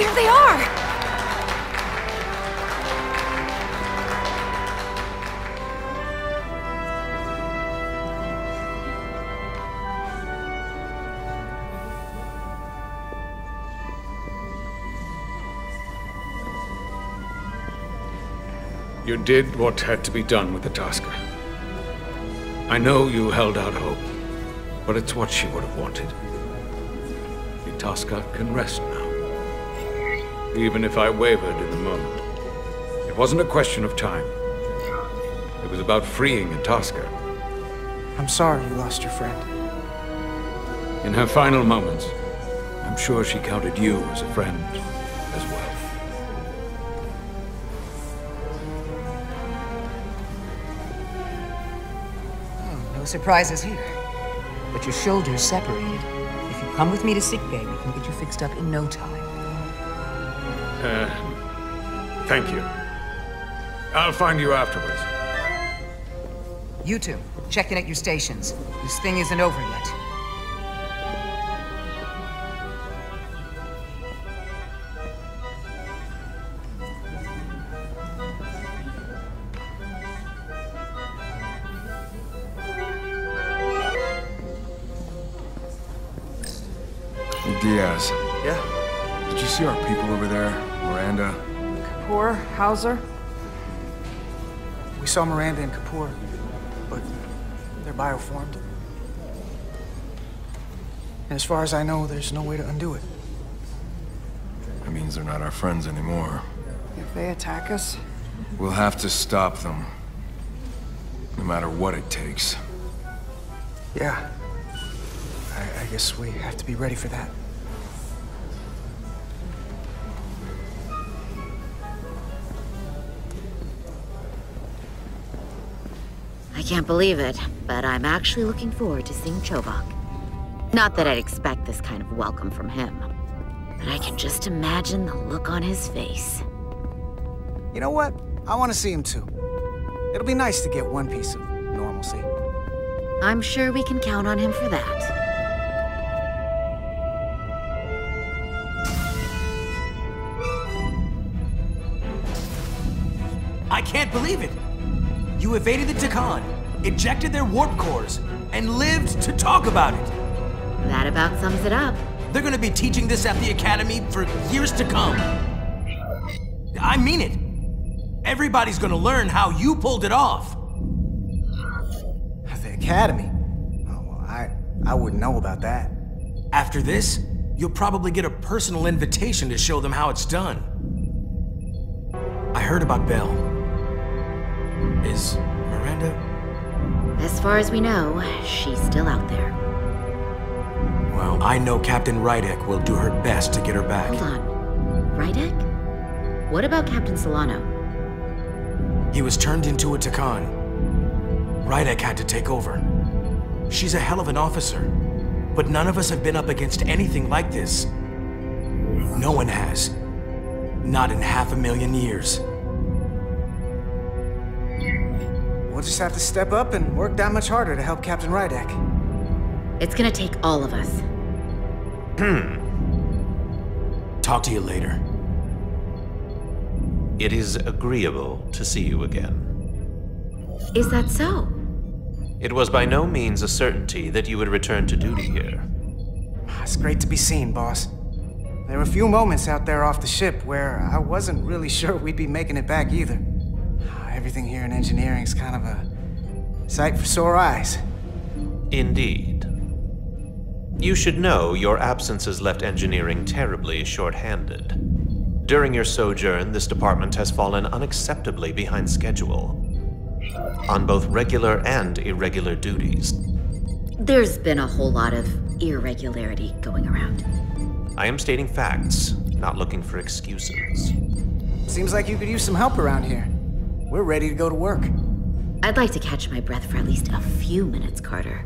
There they are! You did what had to be done with the Tasker. I know you held out hope, but it's what she would have wanted. The Tasker can rest now. Even if I wavered in the moment. It wasn't a question of time. It was about freeing a Tasker. I'm sorry you lost your friend. In her final moments, I'm sure she counted you as a friend as well. No surprises here. But your shoulder's separated. If you come with me to sickbay, we can get you fixed up in no time. Thank you. I'll find you afterwards. You two, check in at your stations. This thing isn't over yet. Diaz. Yeah? Did you see our people over there? Miranda? Kapoor, Hauser? We saw Miranda and Kapoor, but they're bioformed. And as far as I know, there's no way to undo it. That means they're not our friends anymore. If they attack us? We'll have to stop them. No matter what it takes. Yeah. I guess we have to be ready for that. I can't believe it, but I'm actually looking forward to seeing Chobok. Not that I'd expect this kind of welcome from him, but I can just imagine the look on his face. You know what? I want to see him too. It'll be nice to get one piece of normalcy. I'm sure we can count on him for that. I can't believe it! You evaded the Takan, ejected their warp cores, and lived to talk about it! That about sums it up. They're gonna be teaching this at the Academy for years to come. I mean it! Everybody's gonna learn how you pulled it off! The Academy? Oh, well, I wouldn't know about that. After this, you'll probably get a personal invitation to show them how it's done. I heard about Belle. Is Miranda? As far as we know, she's still out there. Well, I know Captain Rydek will do her best to get her back. Hold on. Rydek? What about Captain Solano? He was turned into a Takan. Rydek had to take over. She's a hell of an officer, but none of us have been up against anything like this. No one has. Not in 500,000 years. We'll just have to step up and work that much harder to help Captain Rydek. It's gonna take all of us. Talk to you later. It is agreeable to see you again. Is that so? It was by no means a certainty that you would return to duty here. It's great to be seen, boss. There were a few moments out there off the ship where I wasn't really sure we'd be making it back either. Everything here in engineering's kind of a sight for sore eyes. Indeed. You should know your absence has left engineering terribly short-handed. During your sojourn, this department has fallen unacceptably behind schedule on both regular and irregular duties. There's been a whole lot of irregularity going around. I am stating facts, not looking for excuses. Seems like you could use some help around here. We're ready to go to work. I'd like to catch my breath for at least a few minutes, Carter.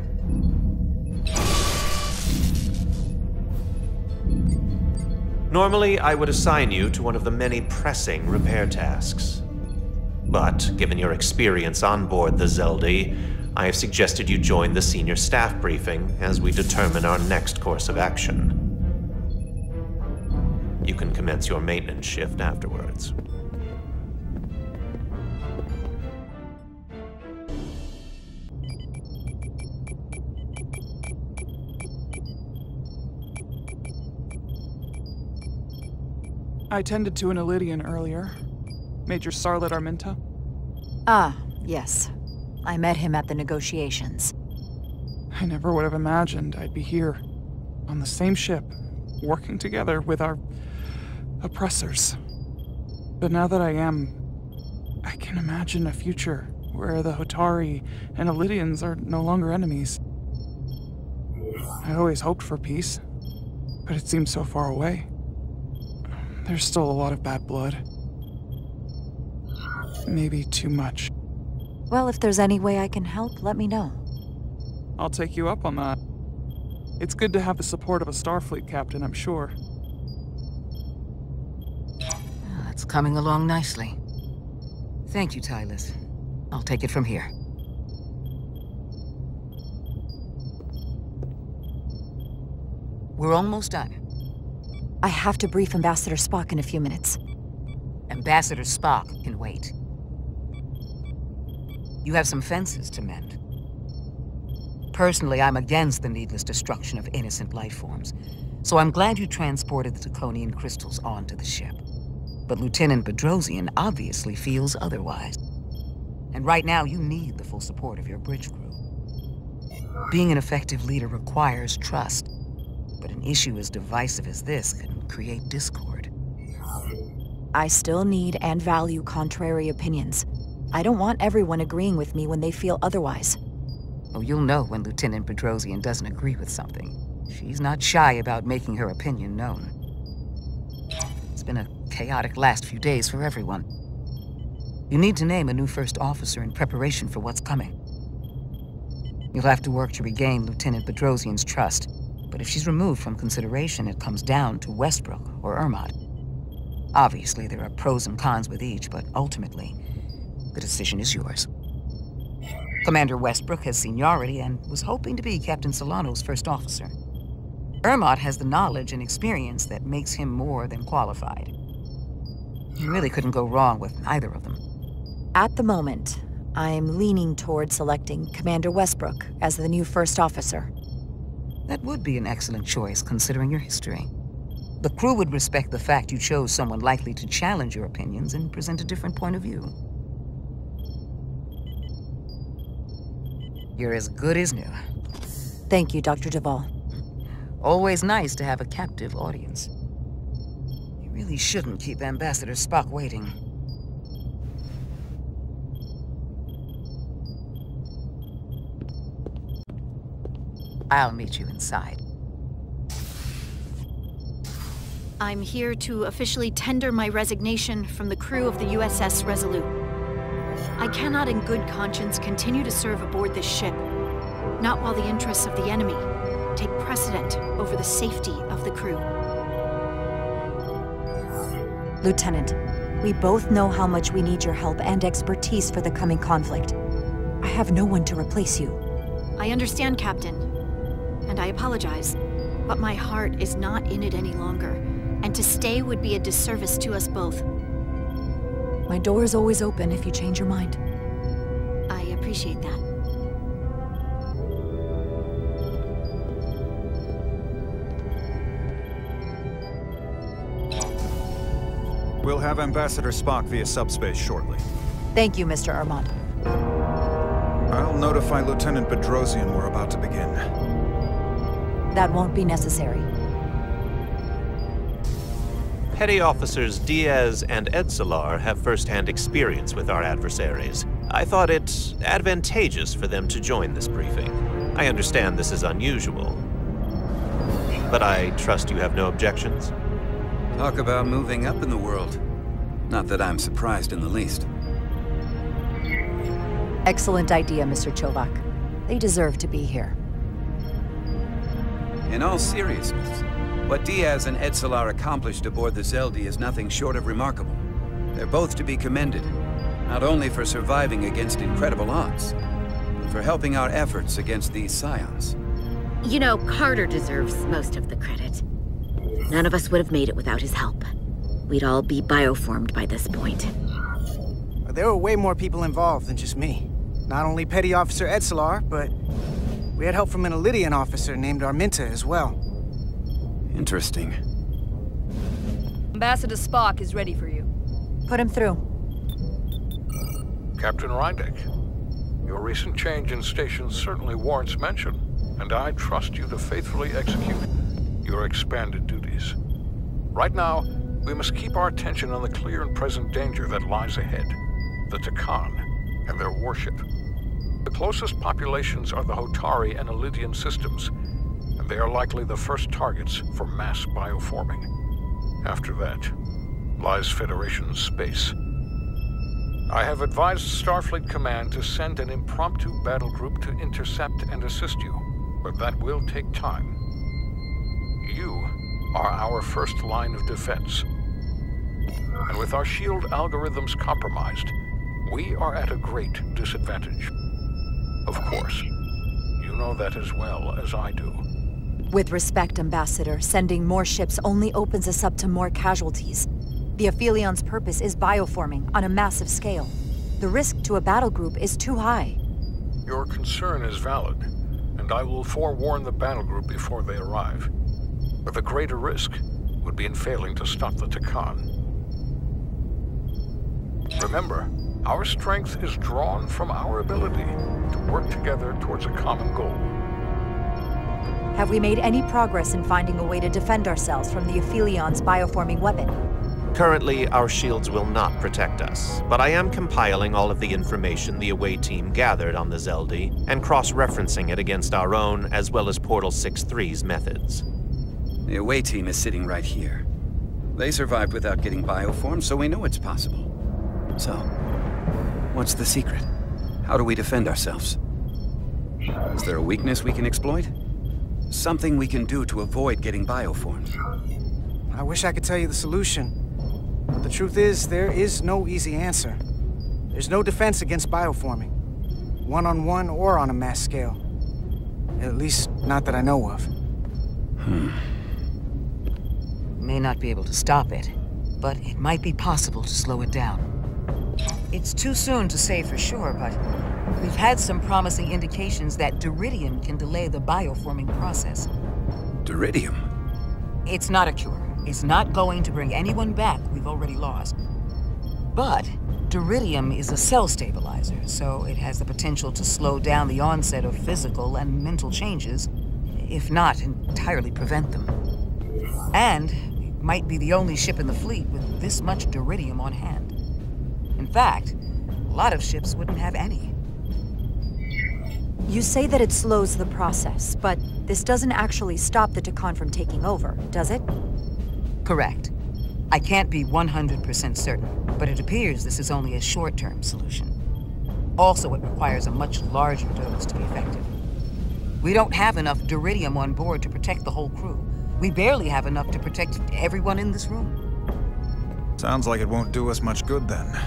Normally, I would assign you to one of the many pressing repair tasks. But, given your experience on board the Zeldi, I have suggested you join the senior staff briefing as we determine our next course of action. You can commence your maintenance shift afterwards. I tended to an Illydian earlier. Major Sarlet Arminta. Ah, yes. I met him at the negotiations. I never would have imagined I'd be here, on the same ship, working together with our oppressors. But now that I am, I can imagine a future where the Hotari and Illydians are no longer enemies. I always hoped for peace, but it seems so far away. There's still a lot of bad blood. Maybe too much. Well, if there's any way I can help, let me know. I'll take you up on that. It's good to have the support of a Starfleet captain, I'm sure. It's coming along nicely. Thank you, Tylus. I'll take it from here. We're almost done. I have to brief Ambassador Spock in a few minutes. Ambassador Spock can wait. You have some fences to mend. Personally, I'm against the needless destruction of innocent life forms, so I'm glad you transported the Draconian crystals onto the ship. But Lieutenant Bedrosian obviously feels otherwise. And right now, you need the full support of your bridge crew. Being an effective leader requires trust, but an issue as divisive as this can create discord. I still need and value contrary opinions. I don't want everyone agreeing with me when they feel otherwise. Oh, you'll know when Lieutenant Bedrosian doesn't agree with something. She's not shy about making her opinion known. It's been a chaotic last few days for everyone. You need to name a new first officer in preparation for what's coming. You'll have to work to regain Lieutenant Bedrosian's trust, but if she's removed from consideration, it comes down to Westbrook or Ermot. Obviously, there are pros and cons with each, but ultimately, the decision is yours. Commander Westbrook has seniority and was hoping to be Captain Solano's first officer. Ermot has the knowledge and experience that makes him more than qualified. You really couldn't go wrong with either of them. At the moment, I'm leaning toward selecting Commander Westbrook as the new first officer. That would be an excellent choice, considering your history. The crew would respect the fact you chose someone likely to challenge your opinions and present a different point of view. You're as good as new. Thank you, Dr. Duvall. Always nice to have a captive audience. You really shouldn't keep Ambassador Spock waiting. I'll meet you inside. I'm here to officially tender my resignation from the crew of the USS Resolute. I cannot in good conscience continue to serve aboard this ship, not while the interests of the enemy take precedent over the safety of the crew. Lieutenant, we both know how much we need your help and expertise for the coming conflict. I have no one to replace you. I understand, Captain, and I apologize, but my heart is not in it any longer, and to stay would be a disservice to us both. My door is always open if you change your mind. I appreciate that. We'll have Ambassador Spock via subspace shortly. Thank you, Mr. Ermont. I'll notify Lieutenant Bedrosian we're about to begin. That won't be necessary. Petty Officers Diaz and Edsalar have first-hand experience with our adversaries. I thought it advantageous for them to join this briefing. I understand this is unusual, but I trust you have no objections? Talk about moving up in the world. Not that I'm surprised in the least. Excellent idea, Mr. Chovak. They deserve to be here. In all seriousness, what Diaz and Edsalar accomplished aboard the Zeldi is nothing short of remarkable. They're both to be commended, not only for surviving against incredible odds, but for helping our efforts against these scions. You know, Carter deserves most of the credit. None of us would have made it without his help. We'd all be bioformed by this point. There were way more people involved than just me. Not only Petty Officer Etzelar, but we had help from an Elydian officer named Arminta as well. Interesting. Ambassador Spock is ready for you. Put him through. Captain Rydek, your recent change in station certainly warrants mention, and I trust you to faithfully execute your expanded duties. Right now, we must keep our attention on the clear and present danger that lies ahead, the Takan and their warship. The closest populations are the Hotari and Elydian systems, and they are likely the first targets for mass bioforming. After that, lies Federation space. I have advised Starfleet Command to send an impromptu battle group to intercept and assist you, but that will take time. You are our first line of defense. And with our shield algorithms compromised, we are at a great disadvantage. Of course, you know that as well as I do. With respect, Ambassador, sending more ships only opens us up to more casualties. The Aphelion's purpose is bioforming on a massive scale. The risk to a battle group is too high. Your concern is valid, and I will forewarn the battle group before they arrive. But the greater risk would be in failing to stop the Takan. Remember, our strength is drawn from our ability to work together towards a common goal. Have we made any progress in finding a way to defend ourselves from the Aphelion's bioforming weapon? Currently, our shields will not protect us, but I am compiling all of the information the away team gathered on the Zeldi and cross-referencing it against our own as well as Portal 6-3's methods. The away team is sitting right here. They survived without getting bioformed, so we know it's possible. So, what's the secret? How do we defend ourselves? Is there a weakness we can exploit? Something we can do to avoid getting bioformed? I wish I could tell you the solution. But the truth is, there is no easy answer. There's no defense against bioforming. One-on-one or on a mass scale. At least, not that I know of. May not be able to stop it, but it might be possible to slow it down. It's too soon to say for sure, but we've had some promising indications that Duridium can delay the bioforming process. Duridium? It's not a cure. It's not going to bring anyone back we've already lost. But Duridium is a cell stabilizer, so it has the potential to slow down the onset of physical and mental changes, if not entirely prevent them. And we might be the only ship in the fleet with this much Duridium on hand. In fact, a lot of ships wouldn't have any. You say that it slows the process, but this doesn't actually stop the Takan from taking over, does it? Correct. I can't be 100% certain, but it appears this is only a short-term solution. Also, it requires a much larger dose to be effective. We don't have enough Duridium on board to protect the whole crew. We barely have enough to protect everyone in this room. Sounds like it won't do us much good then.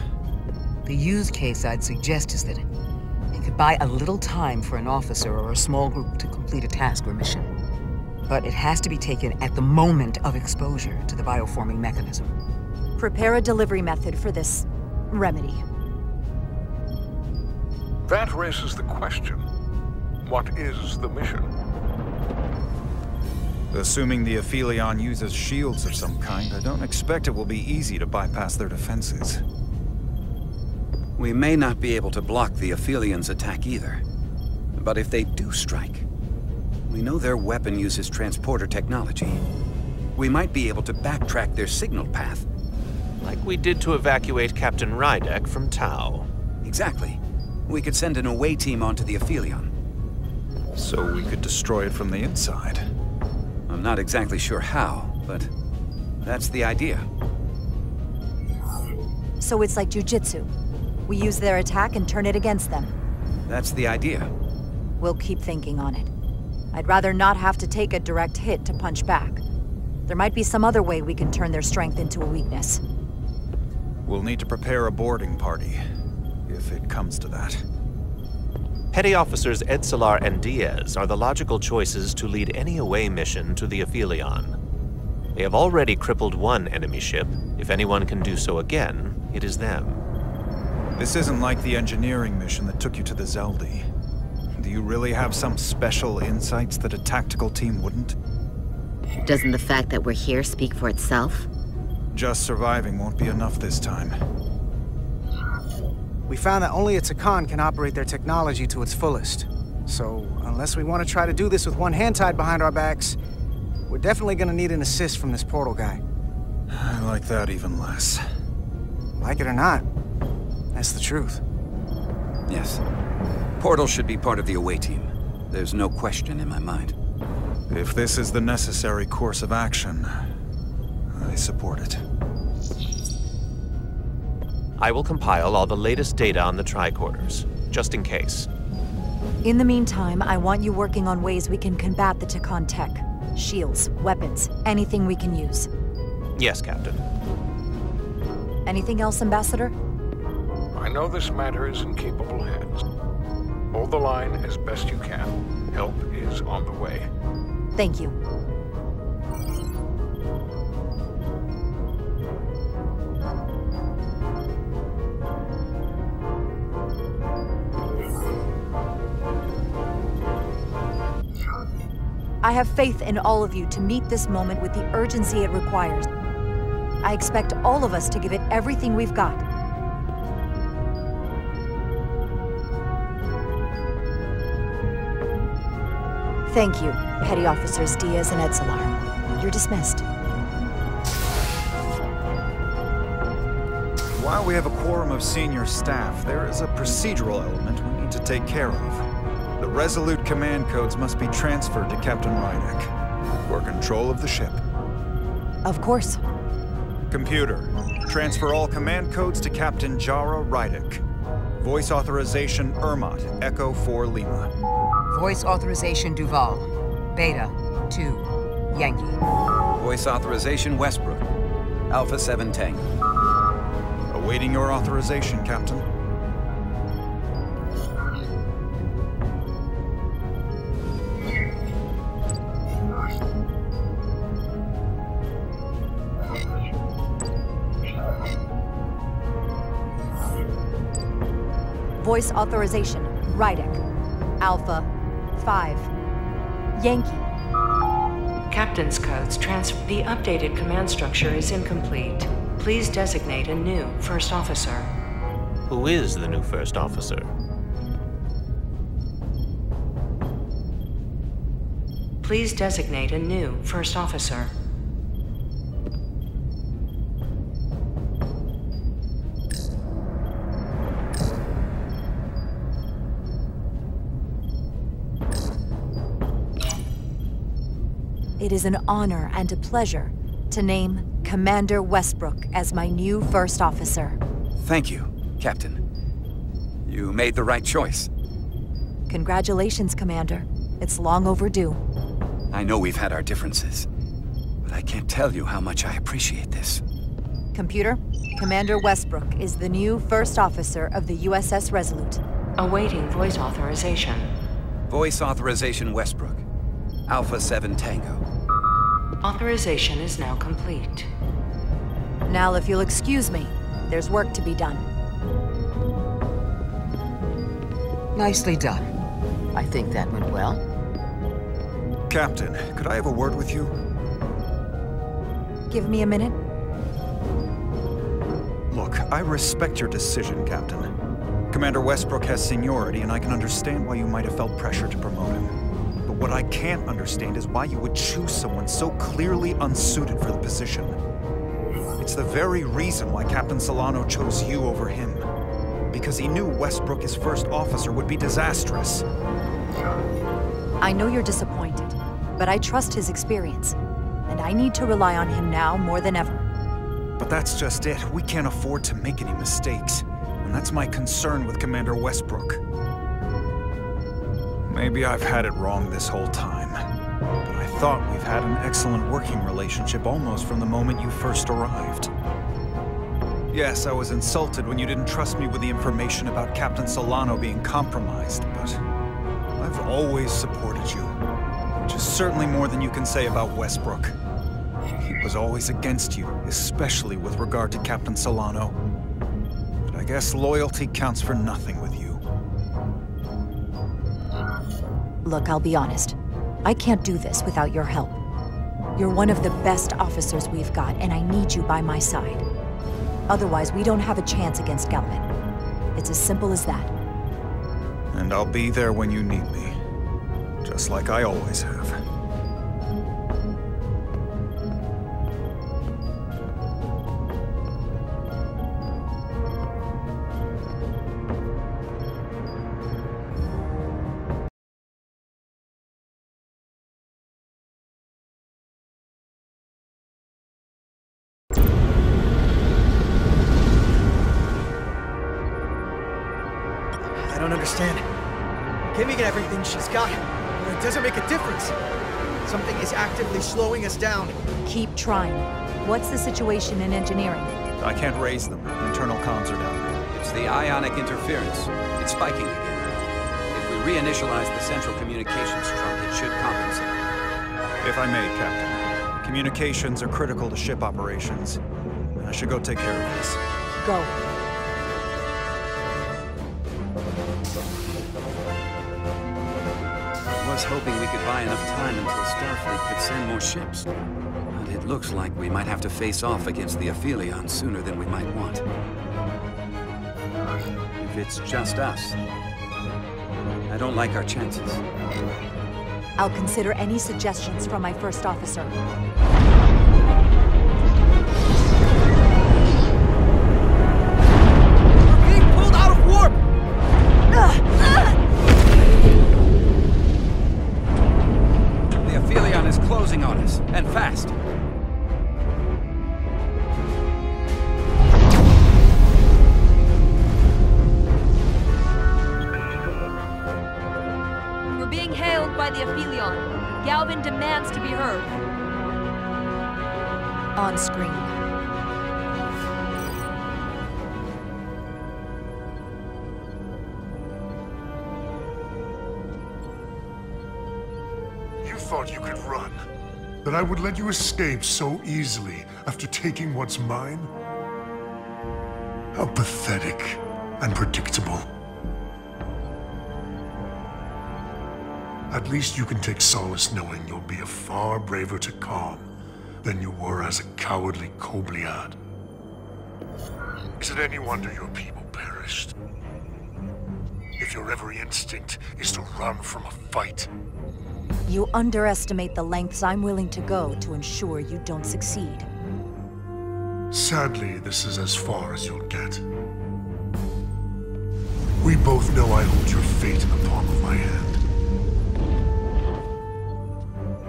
The use case I'd suggest is that it could buy a little time for an officer or a small group to complete a task or mission. But it has to be taken at the moment of exposure to the bioforming mechanism. Prepare a delivery method for this remedy. That raises the question. What is the mission? Assuming the Aphelion uses shields of some kind, I don't expect it will be easy to bypass their defenses. We may not be able to block the Aphelion's attack either. But if they do strike, we know their weapon uses transporter technology. We might be able to backtrack their signal path. Like we did to evacuate Captain Rydek from Tau. Exactly. We could send an away team onto the Aphelion. So we could destroy it from the inside. I'm not exactly sure how, but that's the idea. So it's like jujitsu. We use their attack and turn it against them. That's the idea. We'll keep thinking on it. I'd rather not have to take a direct hit to punch back. There might be some other way we can turn their strength into a weakness. We'll need to prepare a boarding party, if it comes to that. Petty Officers Etzelar and Diaz are the logical choices to lead any away mission to the Aphelion. They have already crippled one enemy ship. If anyone can do so again, it is them. This isn't like the engineering mission that took you to the Zeldi. Do you really have some special insights that a tactical team wouldn't? Doesn't the fact that we're here speak for itself? Just surviving won't be enough this time. We found that only a Takan can operate their technology to its fullest. So, unless we want to try to do this with one hand tied behind our backs, we're definitely gonna need an assist from this portal guy. I like that even less. Like it or not, that's the truth. Yes. Portal should be part of the away team. There's no question in my mind. If this is the necessary course of action, I support it. I will compile all the latest data on the tricorders, just in case. In the meantime, I want you working on ways we can combat the Takan tech. Shields, weapons, anything we can use. Yes, Captain. Anything else, Ambassador? I know this matter is in capable hands. Hold the line as best you can. Help is on the way. Thank you. I have faith in all of you to meet this moment with the urgency it requires. I expect all of us to give it everything we've got. Thank you, Petty Officers Diaz and Etzelar. You're dismissed. While we have a quorum of senior staff, there is a procedural element we need to take care of. The Resolute command codes must be transferred to Captain Rydek for control of the ship. Of course. Computer, transfer all command codes to Captain Jara Rydek. Voice authorization Ermot, Echo 4 Lima. Voice authorization Duval. Beta 2 Yankee. Voice authorization Westbrook. Alpha 7 Tango. Awaiting your authorization, Captain. Voice authorization Rydek. Alpha 5 Yankee. Captain's codes transfer. The updated command structure is incomplete. Please designate a new first officer. Who is the new first officer? Please designate a new first officer. It is an honor and a pleasure to name Commander Westbrook as my new first officer. Thank you, Captain. You made the right choice. Congratulations, Commander. It's long overdue. I know we've had our differences, but I can't tell you how much I appreciate this. Computer, Commander Westbrook is the new first officer of the USS Resolute. Awaiting voice authorization. Voice authorization Westbrook. Alpha 7 Tango. Authorization is now complete. Now, if you'll excuse me, there's work to be done. Nicely done. I think that went well. Captain, could I have a word with you? Give me a minute. Look, I respect your decision, Captain. Commander Westbrook has seniority, and I can understand why you might have felt pressure to promote him. But what I can't understand is why you would choose someone so clearly unsuited for the position. It's the very reason why Captain Solano chose you over him. Because he knew Westbrook as first officer would be disastrous. I know you're disappointed, but I trust his experience. And I need to rely on him now more than ever. But that's just it. We can't afford to make any mistakes. And that's my concern with Commander Westbrook. Maybe I've had it wrong this whole time. But I thought we've had an excellent working relationship almost from the moment you first arrived. Yes, I was insulted when you didn't trust me with the information about Captain Solano being compromised, but I've always supported you. Which is certainly more than you can say about Westbrook. He was always against you, especially with regard to Captain Solano. But I guess loyalty counts for nothing with you. Look, I'll be honest. I can't do this without your help. You're one of the best officers we've got, and I need you by my side. Otherwise, we don't have a chance against Gelman. It's as simple as that. And I'll be there when you need me. Just like I always have. I don't understand. Kimmy get everything she's got, but it doesn't make a difference. Something is actively slowing us down. Keep trying. What's the situation in engineering? I can't raise them. Internal comms are down. It's the ionic interference. It's spiking again. If we reinitialize the central communications trunk, it should compensate. If I may, Captain. Communications are critical to ship operations. I should go take care of this. Go. I was hoping we could buy enough time until Starfleet could send more ships. But it looks like we might have to face off against the Aphelion sooner than we might want. If it's just us, I don't like our chances. I'll consider any suggestions from my first officer. We're being pulled out of warp! The Aphelion is closing on us, and fast. We're being hailed by the Aphelion. Galvin demands to be heard. On screen. You thought you could run? That I would let you escape so easily after taking what's mine? How pathetic and predictable. At least you can take solace knowing you'll be a far braver Takan than you were as a cowardly Kobliad. Is it any wonder your people perished? If your every instinct is to run from a fight. You underestimate the lengths I'm willing to go to ensure you don't succeed. Sadly, this is as far as you'll get. We both know I hold your fate in the palm of my hand.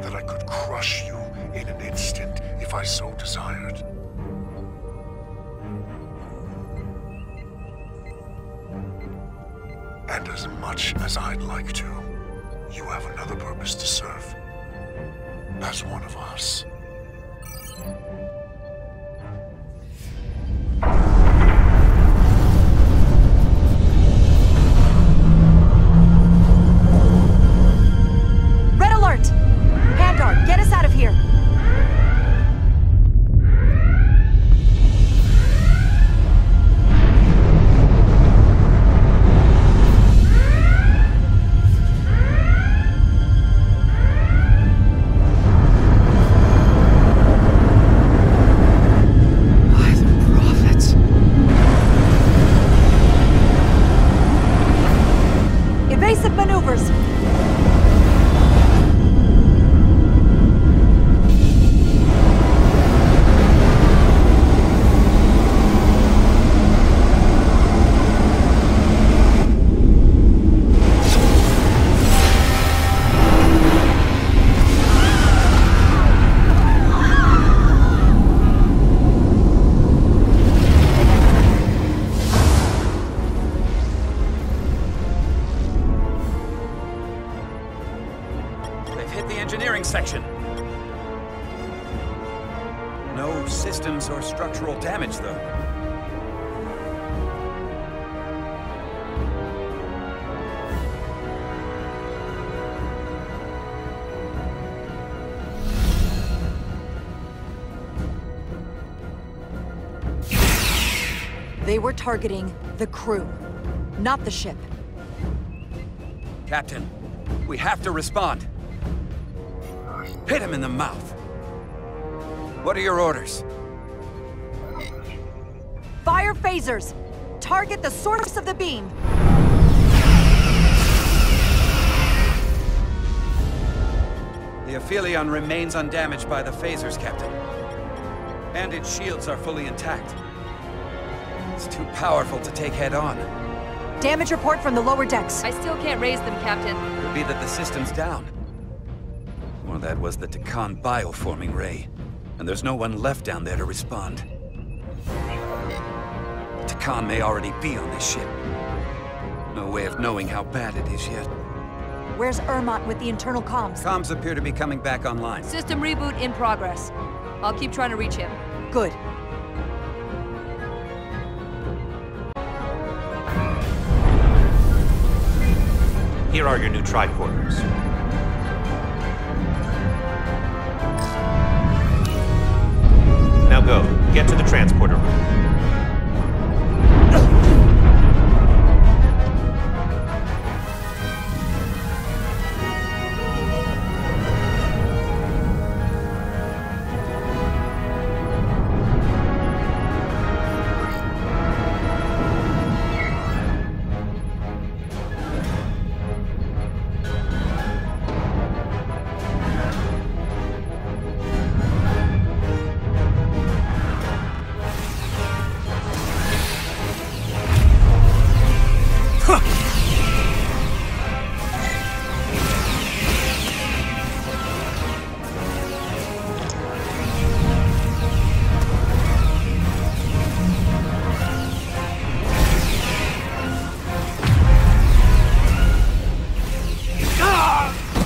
That I could crush you in an instant if I so desired. And as much as I'd like to, you have another purpose to serve. As one of us. Red alert! Pandar, get us out of here! Evasive maneuvers! Section. No systems or structural damage, though. They were targeting the crew, not the ship. Captain, we have to respond. Hit him in the mouth. What are your orders? Fire phasers! Target the source of the beam! The Aphelion remains undamaged by the phasers, Captain. And its shields are fully intact. It's too powerful to take head-on. Damage report from the lower decks. I still can't raise them, Captain. Could be that the system's down. Or that was the Takan bioforming ray. And there's no one left down there to respond. Takan may already be on this ship. No way of knowing how bad it is yet. Where's Ermont with the internal comms? Comms appear to be coming back online. System reboot in progress. I'll keep trying to reach him. Good. Here are your new tricorders. Now go. Get to the transporter room.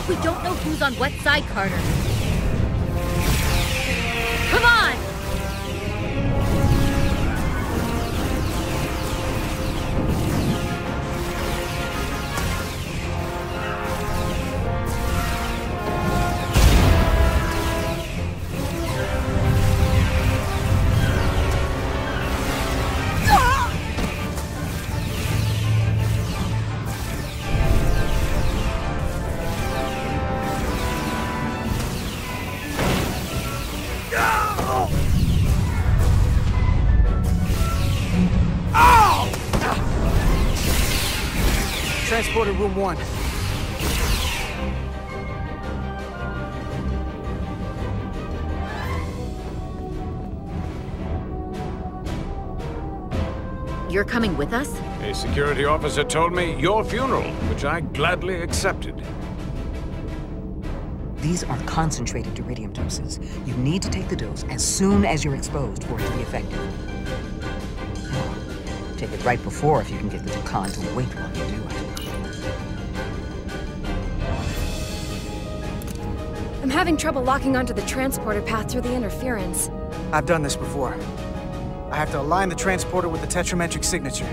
We don't know who's on what side, Carter. Come on! Transporter room 1. You're coming with us? A security officer told me your funeral, which I gladly accepted. These are concentrated iridium doses. You need to take the dose as soon as you're exposed for it to be effective. Take it right before if you can get the Takan to wait while you do it. I'm having trouble locking onto the transporter path through the interference. I've done this before. I have to align the transporter with the tetrametric signature.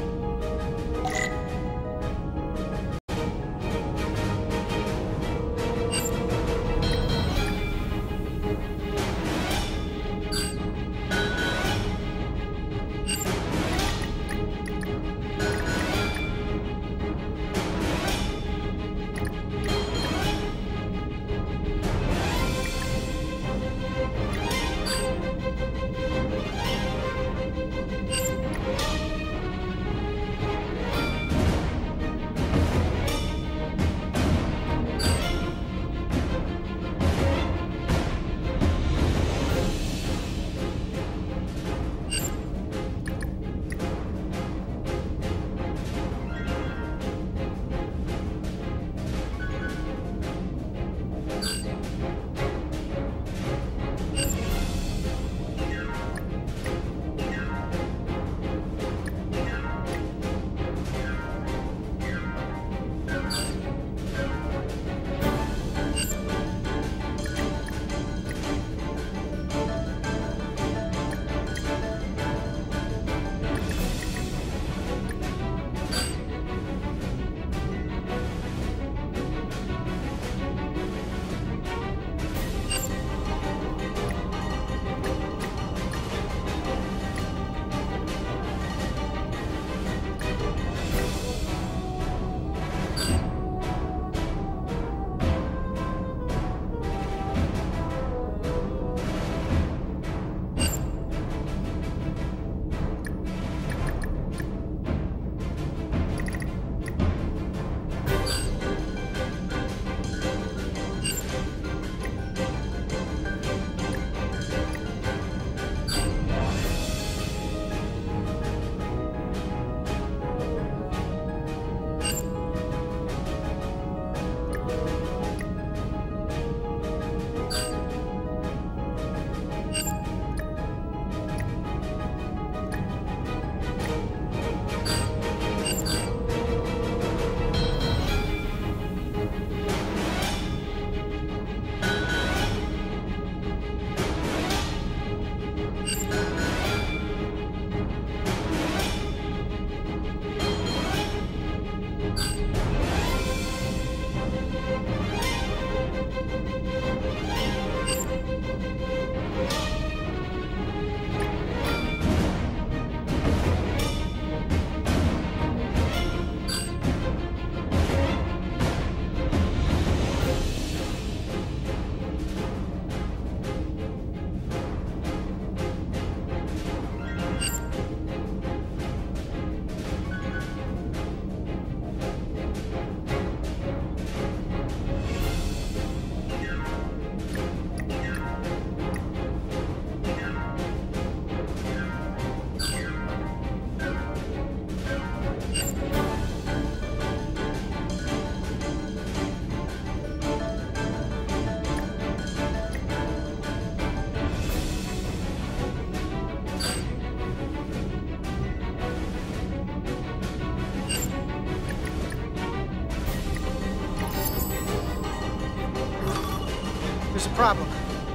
problem.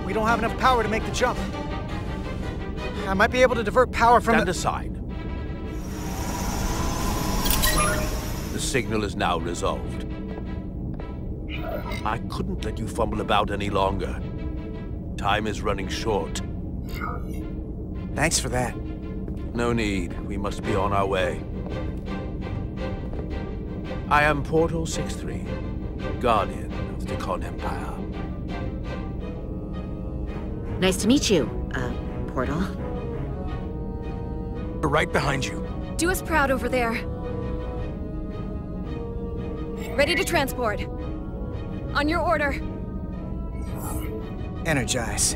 We don't have enough power to make the jump. I might be able to divert power from Stand aside. The signal is now resolved. I couldn't let you fumble about any longer. Time is running short. Thanks for that. No need. We must be on our way. I am Portal 6-3, Guardian of the Con Empire. Nice to meet you, Portal. We're right behind you. Do us proud over there. Ready to transport. On your order. Energize.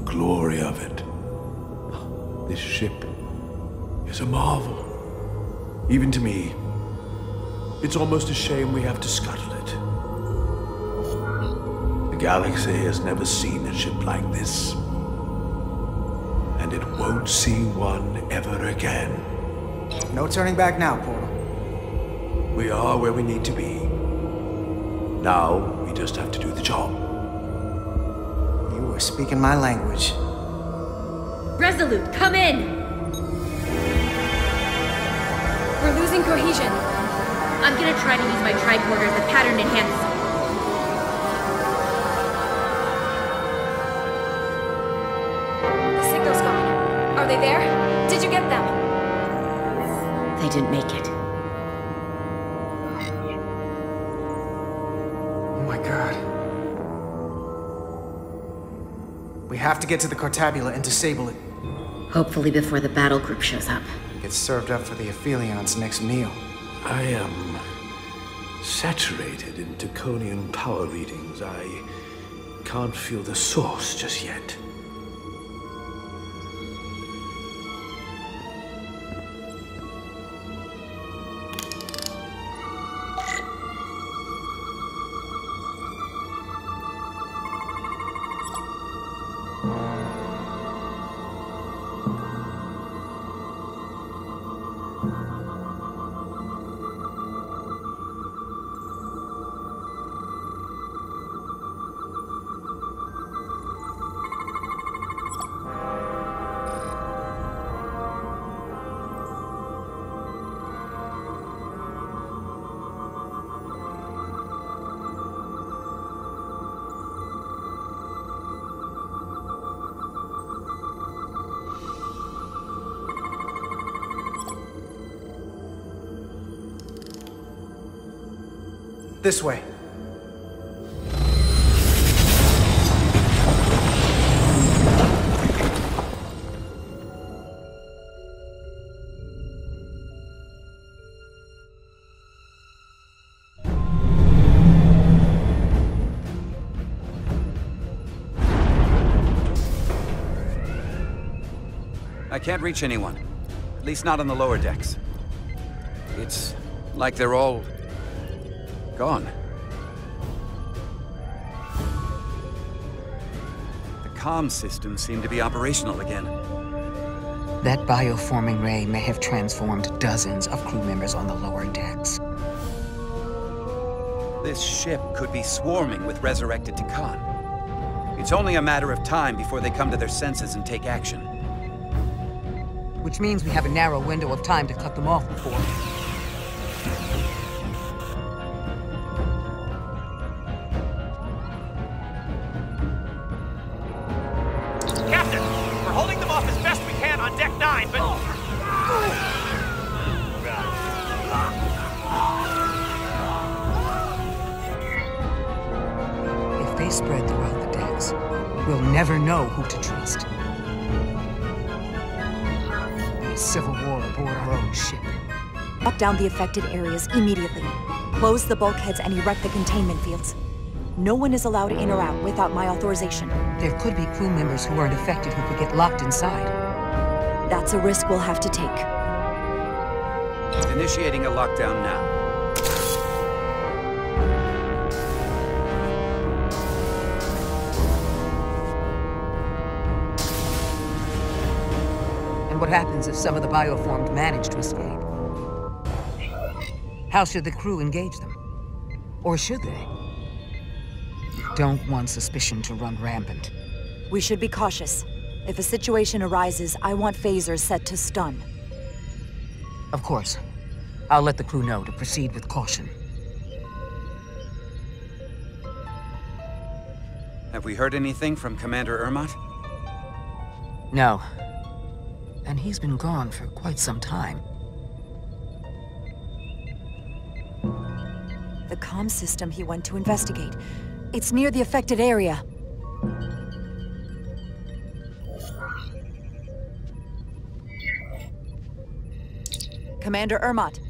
Glory of it. This ship is a marvel. Even to me, it's almost a shame we have to scuttle it. The galaxy has never seen a ship like this. And it won't see one ever again. No turning back now, Portal. We are where we need to be. Now, we just have to do the job. You are speaking my language. Resolute, come in! We're losing cohesion. I'm gonna try to use my tricorder as a pattern enhancer. The signal's gone. Are they there? Did you get them? They didn't make it. Oh my god. We have to get to the Cartabula and disable it. Hopefully before the battle group shows up. Get served up for the Aphelions' next meal. I am saturated in Taconian power readings. I can't feel the source just yet. This way. I can't reach anyone. At least not on the lower decks. It's like they're all gone. The comm systems seem to be operational again. That bioforming ray may have transformed dozens of crew members on the lower decks. This ship could be swarming with resurrected Takan. It's only a matter of time before they come to their senses and take action. Which means we have a narrow window of time to cut them off before. Captain, we're holding them off as best we can on Deck 9, but... If they spread throughout the decks, we'll never know who to trust. Be a civil war aboard our own ship. Lock down the affected areas immediately. Close the bulkheads and erect the containment fields. No one is allowed in or out without my authorization. There could be crew members who aren't affected who could get locked inside. That's a risk we'll have to take. Initiating a lockdown now. And what happens if some of the bioformed manage to escape? How should the crew engage them? Or should they? Don't want suspicion to run rampant. We should be cautious. If a situation arises, I want phasers set to stun. Of course. I'll let the crew know to proceed with caution. Have we heard anything from Commander Ermot? No. And he's been gone for quite some time. The comm system he went to investigate. It's near the affected area. Commander Ermot.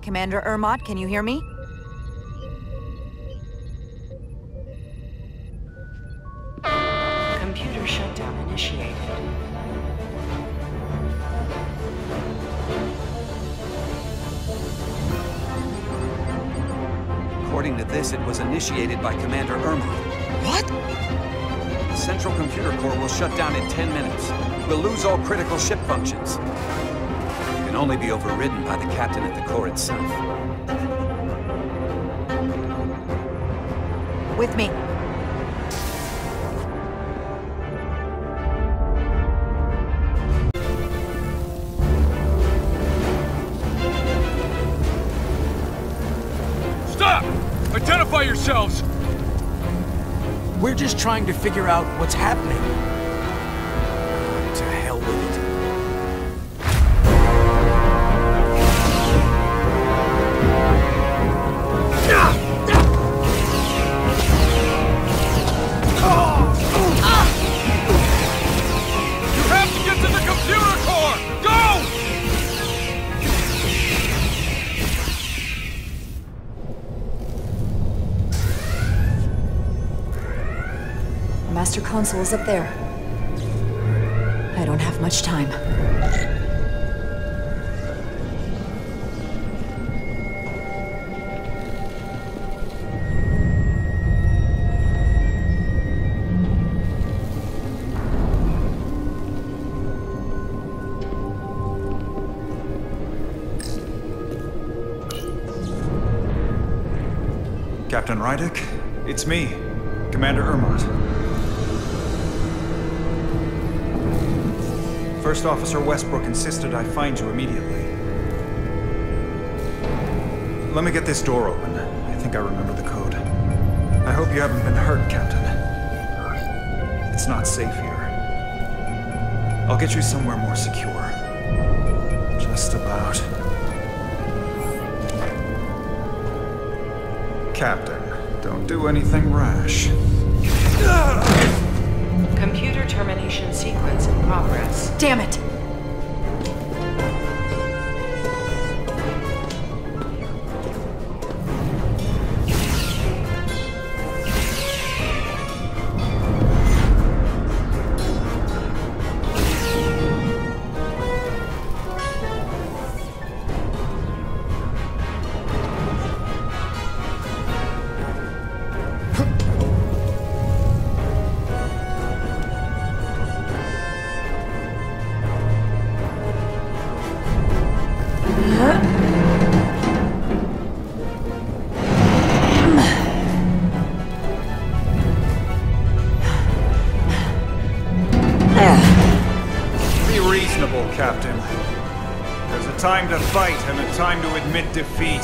Commander Ermot, can you hear me? Computer shutdown initiated. According to this, it was initiated by Commander Ermot. What? The central computer core will shut down in 10 minutes. We'll lose all critical ship functions. It can only be overridden by the captain at the core itself. With me. Stop! Identify yourselves! We're just trying to figure out what's happening. To hell with it. You have to get to the computer core! Go! Master Console is up there. I don't have much time. Captain Rydick, it's me, Commander Ermot. First Officer Westbrook insisted I find you immediately. Let me get this door open. I think I remember the code. I hope you haven't been hurt, Captain. It's not safe here. I'll get you somewhere more secure. Just about. Captain, don't do anything rash. Computer termination sequence in progress. Damn it! Be reasonable, Captain. There's a time to fight and a time to admit defeat.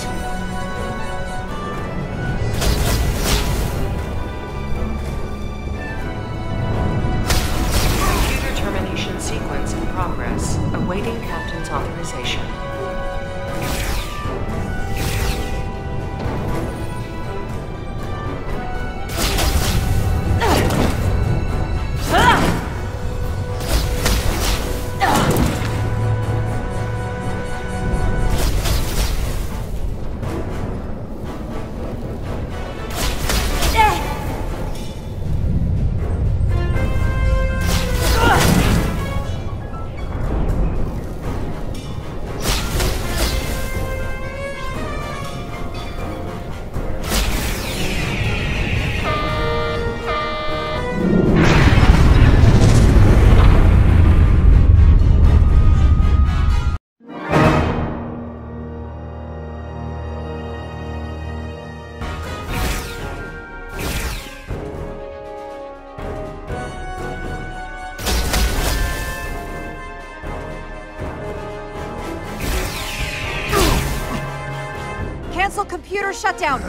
Computer termination sequence in progress. Awaiting Captain's authorization. computer shutdown!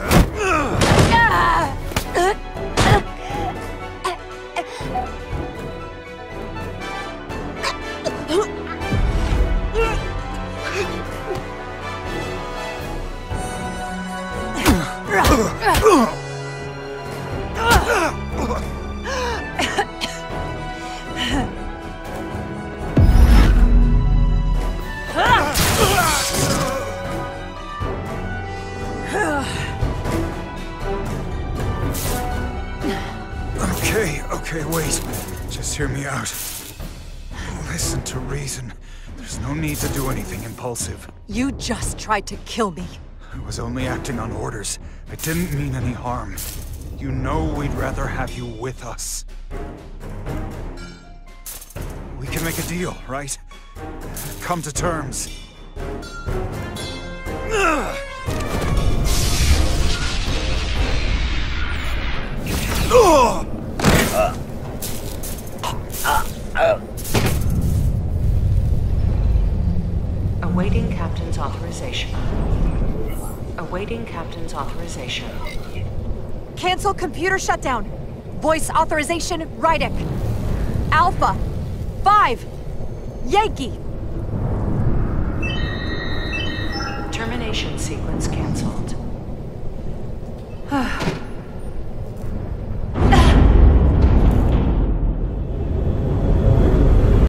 Okay, wait. Just hear me out. Listen to reason. There's no need to do anything impulsive. You just tried to kill me. I was only acting on orders. I didn't mean any harm. You know we'd rather have you with us. We can make a deal, right? Come to terms. Awaiting Captain's authorization. Awaiting Captain's authorization. Cancel computer shutdown. Voice authorization, Rydick. Alpha 5 Yankee. Termination sequence cancelled.